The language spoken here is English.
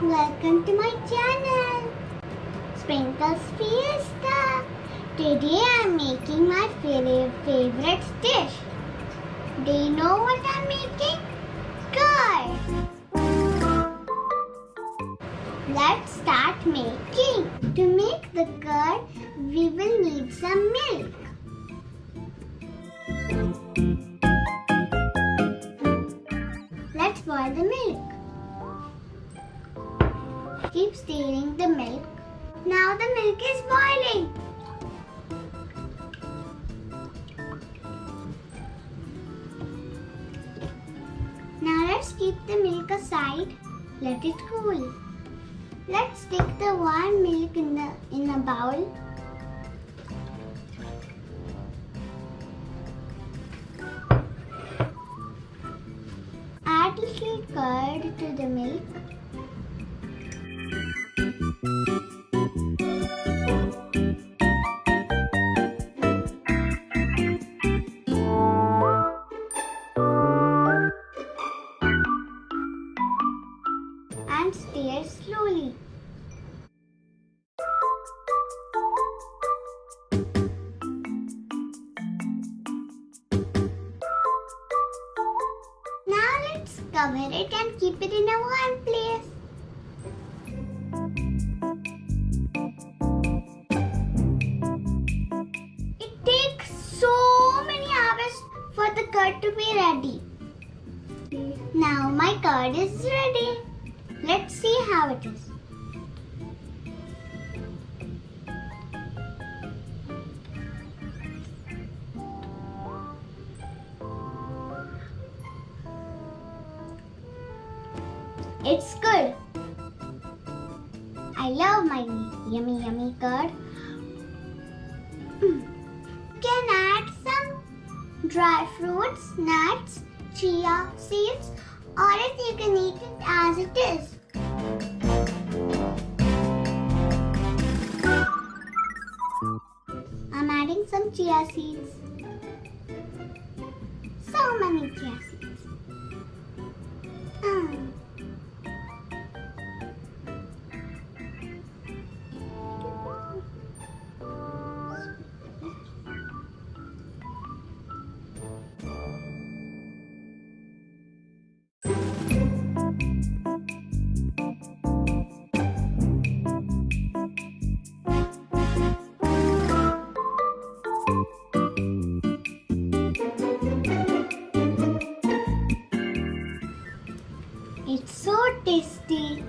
welcome to my channel, Sprinkles Fiesta. Today I'm making my favorite dish. Do you know what I'm making? Curd. Let's start making. To make the curd, we will need some milk. Let's boil the milk. Keep stirring the milk. Now the milk is boiling. Now let's keep the milk aside. Let it cool. Let's stick the warm milk in a bowl. Add little curd to the milk. And stir slowly. Now let's cover it and keep it in a warm place. It takes so many hours for the curd to be ready. Now my curd is ready. Let's see how it is. It's good. I love my yummy curd. You can add some dry fruits, nuts, chia seeds, or else you can eat it as it is. I'm adding some chia seeds. So many chia seeds. It's so tasty.